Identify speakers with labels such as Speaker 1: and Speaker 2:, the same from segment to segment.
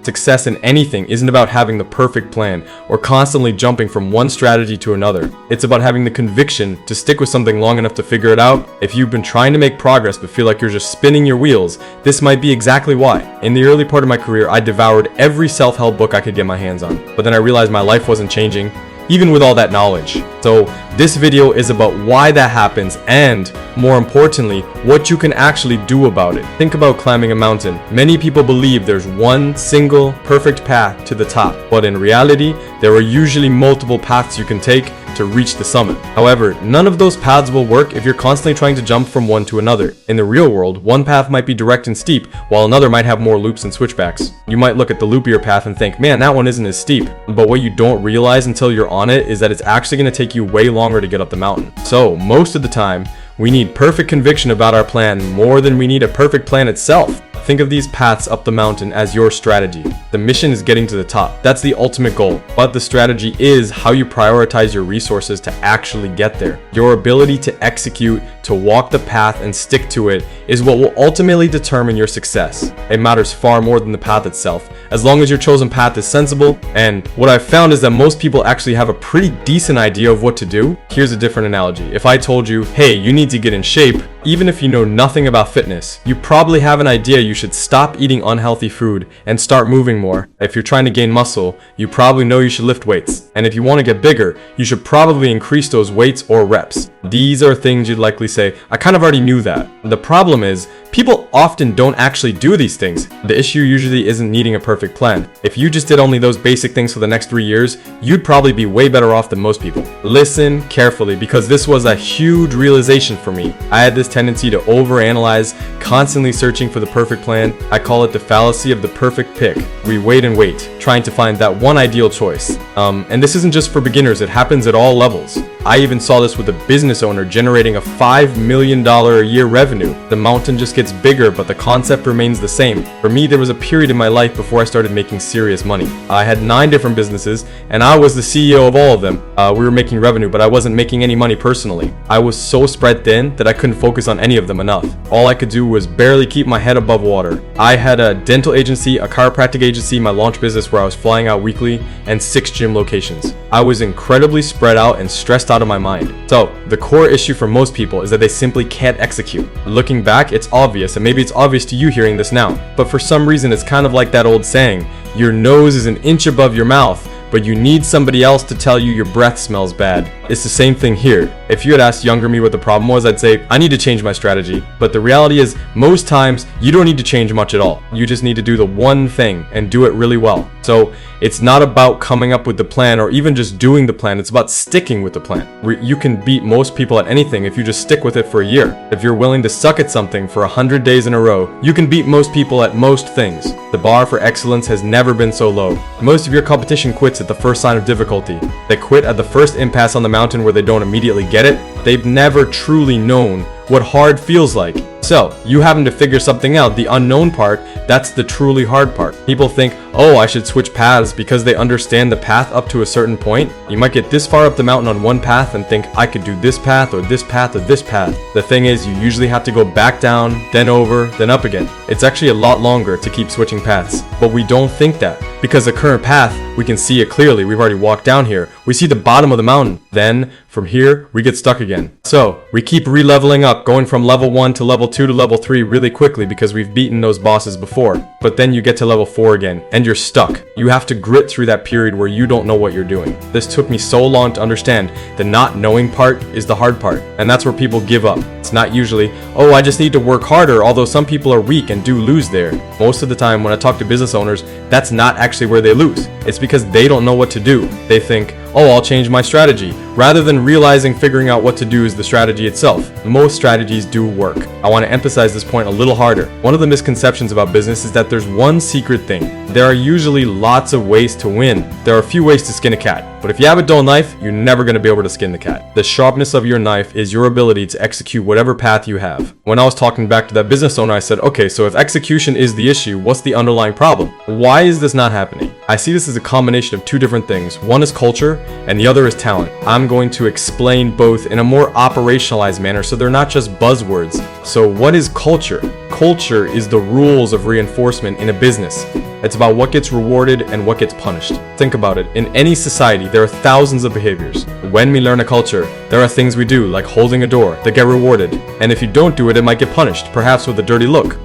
Speaker 1: Success in anything isn't about having the perfect plan or constantly jumping from one strategy to another. It's about having the conviction to stick with something long enough to figure it out. If you've been trying to make progress but feel like you're just spinning your wheels, this might be exactly why. In the early part of my career, I devoured every self-help book I could get my hands on, but then I realized my life wasn't changing, even with all that knowledge. So this video is about why that happens and, more importantly, what you can actually do about it. Think about climbing a mountain. Many people believe there's one single perfect path to the top, but in reality, there are usually multiple paths you can take to reach the summit. However, none of those paths will work if you're constantly trying to jump from one to another. In the real world, one path might be direct and steep, while another might have more loops and switchbacks. You might look at the loopier path and think, man, that one isn't as steep. But what you don't realize until you're on it is that it's actually going to take you way longer to get up the mountain. So, most of the time, we need perfect conviction about our plan more than we need a perfect plan itself. Think of these paths up the mountain as your strategy. The mission is getting to the top. That's the ultimate goal. But the strategy is how you prioritize your resources to actually get there. Your ability to execute, to walk the path and stick to it is what will ultimately determine your success. It matters far more than the path itself, as long as your chosen path is sensible. And what I've found is that most people actually have a pretty decent idea of what to do. Here's a different analogy. If I told you, hey, you need to get in shape, even if you know nothing about fitness, you probably have an idea you should stop eating unhealthy food and start moving more. If you're trying to gain muscle, you probably know you should lift weights. And if you want to get bigger, you should probably increase those weights or reps. These are things you'd likely say, I kind of already knew that. The problem is, people often don't actually do these things. The issue usually isn't needing a perfect plan. If you just did only those basic things for the next 3 years, you'd probably be way better off than most people. Listen carefully, because this was a huge realization for me. I had this tendency to overanalyze, constantly searching for the perfect plan. I call it the fallacy of the perfect pick. We wait and wait, trying to find that one ideal choice. And this isn't just for beginners, it happens at all levels. I even saw this with a business owner generating a $5 million a year revenue. The mountain just gets bigger, but the concept remains the same. For me, there was a period in my life before I started making serious money. I had 9 different businesses, and I was the CEO of all of them. We were making revenue, but I wasn't making any money personally. I was so spread thin that I couldn't focus on any of them enough. All I could do was barely keep my head above water. I had a dental agency, a chiropractic agency, my launch business where I was flying out weekly, and 6 gym locations. I was incredibly spread out and stressed out of my mind. So, the core issue for most people is that they simply can't execute. Looking back, it's obvious, and maybe it's obvious to you hearing this now, but for some reason it's kind of like that old saying, your nose is an inch above your mouth, but you need somebody else to tell you your breath smells bad. It's the same thing here. If you had asked younger me what the problem was, I'd say, I need to change my strategy. But the reality is, most times, you don't need to change much at all. You just need to do the one thing and do it really well. So, it's not about coming up with the plan or even just doing the plan. It's about sticking with the plan. You can beat most people at anything if you just stick with it for a year. If you're willing to suck at something for 100 days in a row, you can beat most people at most things. The bar for excellence has never been so low. Most of your competition quits at the first sign of difficulty. They quit at the first impasse on the mountain where they don't immediately get it. They've never truly known what hard feels like. So, you having to figure something out, the unknown part, that's the truly hard part. People think, oh, I should switch paths because they understand the path up to a certain point. You might get this far up the mountain on one path and think, I could do this path or this path or this path. The thing is, you usually have to go back down, then over, then up again. It's actually a lot longer to keep switching paths. But we don't think that, because the current path, we can see it clearly. We've already walked down here. We see the bottom of the mountain. Then, from here, we get stuck again. So, we keep re-leveling up, going from level 1 to level 2 to level 3 really quickly because we've beaten those bosses before. But then you get to level 4 again, and you're stuck. You have to grit through that period where you don't know what you're doing. This took me so long to understand. The not knowing part is the hard part, and that's where people give up. It's not usually, oh, I just need to work harder, although some people are weak and do lose there. Most of the time when I talk to business owners, that's not actually where they lose. It's because they don't know what to do. They think, oh, I'll change my strategy, rather than realizing figuring out what to do is the strategy itself. Most strategies do work. I want to emphasize this point a little harder. One of the misconceptions about business is that there's one secret thing. There are usually lots of ways to win. There are a few ways to skin a cat. But if you have a dull knife, you're never going to be able to skin the cat. The sharpness of your knife is your ability to execute whatever path you have. When I was talking back to that business owner, I said, okay, so if execution is the issue, what's the underlying problem? Why is this not happening? I see this as a combination of 2 different things. One is culture, and the other is talent. I'm going to explain both in a more operationalized manner so they're not just buzzwords. So what is culture? Culture is the rules of reinforcement in a business. It's about what gets rewarded and what gets punished. Think about it. In any society, there are thousands of behaviors. When we learn a culture, there are things we do, like holding a door, that get rewarded. And if you don't do it, it might get punished, perhaps with a dirty look.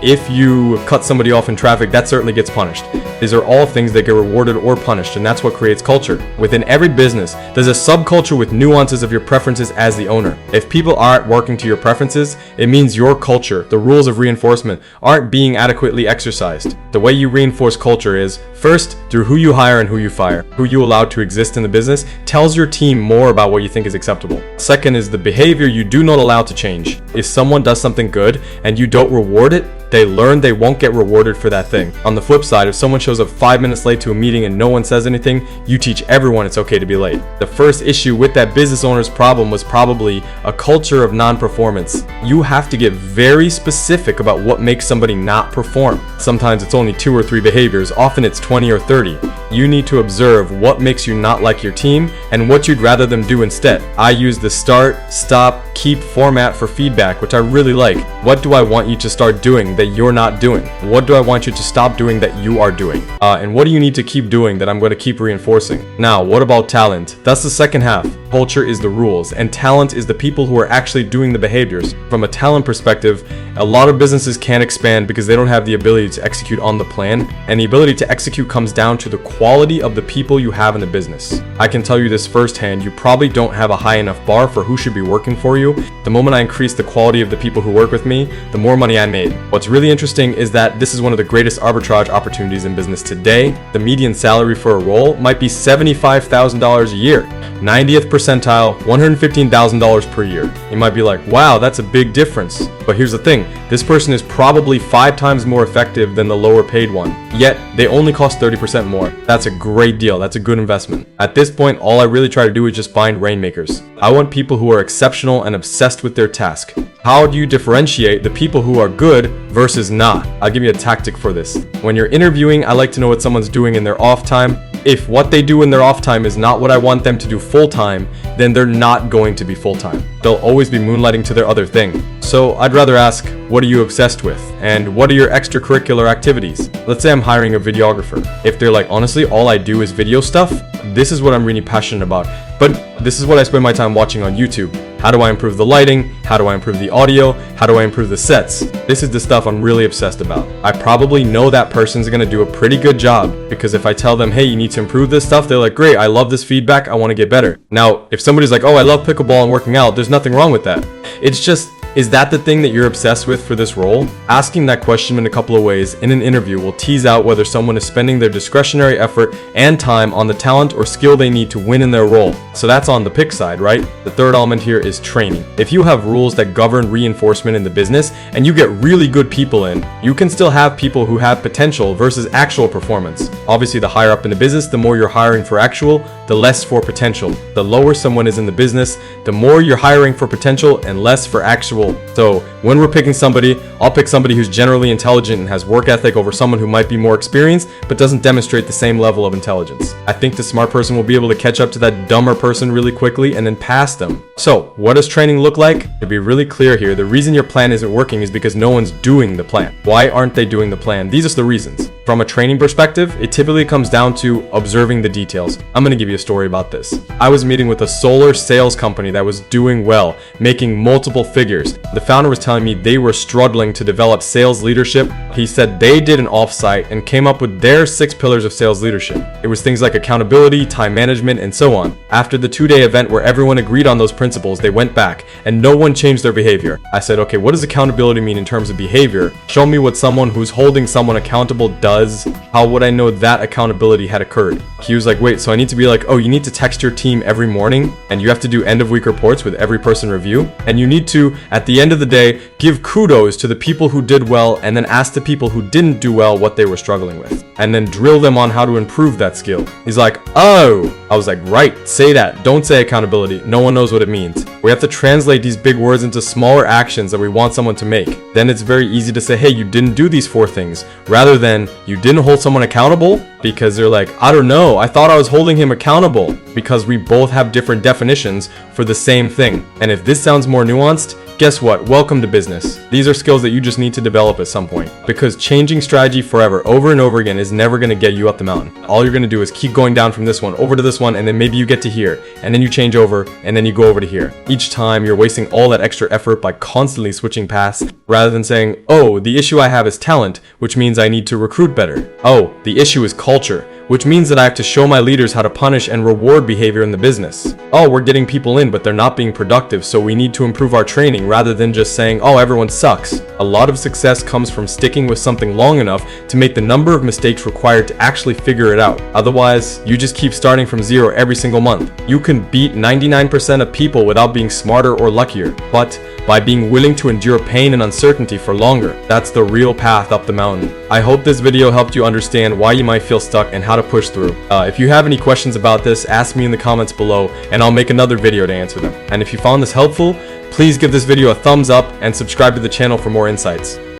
Speaker 1: If you cut somebody off in traffic, that certainly gets punished. These are all things that get rewarded or punished, and that's what creates culture. Within every business, there's a subculture with nuances of your preferences as the owner. If people aren't working to your preferences, it means your culture, the rules of reinforcement, aren't being adequately exercised. The way you reinforce culture is, first, through who you hire and who you fire. Who you allow to exist in the business tells your team more about what you think is acceptable. Second is the behavior you do not allow to change. If someone does something good and you don't reward it, they learn they won't get rewarded for that thing. On the flip side, if someone shows up 5 minutes late to a meeting and no one says anything, you teach everyone it's okay to be late. The first issue with that business owner's problem was probably a culture of non-performance. You have to get very specific about what makes somebody not perform. Sometimes it's only 2 or 3 behaviors, often it's 20 or 30. You need to observe what makes you not like your team and what you'd rather them do instead. I use the start, stop, keep format for feedback, which I really like. What do I want you to start doing that you're not doing? What do I want you to stop doing that you are doing? And what do you need to keep doing that I'm going to keep reinforcing? Now, what about talent? That's the second half. Culture is the rules, and talent is the people who are actually doing the behaviors. From a talent perspective, a lot of businesses can't expand because they don't have the ability to execute on the plan, and the ability to execute comes down to the quality of the people you have in the business. I can tell you this firsthand, you probably don't have a high enough bar for who should be working for you. The moment I increased the quality of the people who work with me, the more money I made. What's really interesting is that this is one of the greatest arbitrage opportunities in business today. The median salary for a role might be $75,000 a year. 90th percentile, $115,000 per year. You might be like, wow, that's a big difference. But here's the thing, this person is probably 5 times more effective than the lower paid one, yet they only cost 30% more. That's a great deal, that's a good investment. At this point, all I really try to do is just find rainmakers. I want people who are exceptional and obsessed with their task. How do you differentiate the people who are good versus not? I'll give you a tactic for this. When you're interviewing, I like to know what someone's doing in their off time. If what they do in their off time is not what I want them to do full time, then they're not going to be full time. They'll always be moonlighting to their other thing. So I'd rather ask, what are you obsessed with? And what are your extracurricular activities? Let's say I'm hiring a videographer. If they're like, honestly, all I do is video stuff, this is what I'm really passionate about. But this is what I spend my time watching on YouTube. How do I improve the lighting? How do I improve the audio? How do I improve the sets? This is the stuff I'm really obsessed about. I probably know that person's gonna do a pretty good job, because if I tell them, hey, you need to improve this stuff, they're like, great, I love this feedback, I wanna get better. Now, if somebody's like, oh, I love pickleball and working out, there's nothing wrong with that. It's just, is that the thing that you're obsessed with for this role? Asking that question in a couple of ways in an interview will tease out whether someone is spending their discretionary effort and time on the talent or skill they need to win in their role. So that's on the pick side, right? The third element here is training. If you have rules that govern reinforcement in the business and you get really good people in, you can still have people who have potential versus actual performance. Obviously, the higher up in the business, the more you're hiring for actual, the less for potential. The lower someone is in the business, the more you're hiring for potential and less for actual. So when we're picking somebody, I'll pick somebody who's generally intelligent and has work ethic over someone who might be more experienced but doesn't demonstrate the same level of intelligence. I think the smart person will be able to catch up to that dumber person really quickly and then pass them. So what does training look like? To be really clear here, the reason your plan isn't working is because no one's doing the plan. Why aren't they doing the plan? These are the reasons. From a training perspective, it typically comes down to observing the details. I'm going to give you a story about this. I was meeting with a solar sales company that was doing well, making multiple figures. The founder was telling me they were struggling to develop sales leadership. He said they did an offsite and came up with their 6 pillars of sales leadership. It was things like accountability, time management, and so on. After the 2-day event where everyone agreed on those principles, they went back and no one changed their behavior. I said, okay, what does accountability mean in terms of behavior? Show me what someone who's holding someone accountable does. How would I know that accountability had occurred? He was like, wait, so I need to be like, oh, you need to text your team every morning and you have to do end of week reports with every person review. And you need to, at the end of the day, give kudos to the people who did well and then ask the people who didn't do well what they were struggling with. And then drill them on how to improve that skill. He's like, oh, I was like, right, say that. Don't say accountability. No one knows what it means. We have to translate these big words into smaller actions that we want someone to make. Then it's very easy to say, hey, you didn't do these 4 things, rather than you didn't hold someone accountable, because they're like, I don't know, I thought I was holding him accountable, because we both have different definitions for the same thing. And if this sounds more nuanced, guess what? Welcome to business. These are skills that you just need to develop at some point. Because changing strategy forever, over and over again, is never going to get you up the mountain. All you're going to do is keep going down from this one over to this one, and then maybe you get to here, and then you change over, and then you go over to here. Each time you're wasting all that extra effort by constantly switching paths, rather than saying, oh, the issue I have is talent, which means I need to recruit better. Oh, the issue is culture, which means that I have to show my leaders how to punish and reward behavior in the business. Oh, we're getting people in, but they're not being productive, so we need to improve our training rather than just saying, oh, everyone sucks. A lot of success comes from sticking with something long enough to make the number of mistakes required to actually figure it out. Otherwise, you just keep starting from zero every single month. You can beat 99% of people without being smarter or luckier, but by being willing to endure pain and uncertainty for longer. That's the real path up the mountain. I hope this video helped you understand why you might feel stuck and how to push through. If you have any questions about this, ask me in the comments below and I'll make another video to answer them. And if you found this helpful, please give this video a thumbs up and subscribe to the channel for more insights.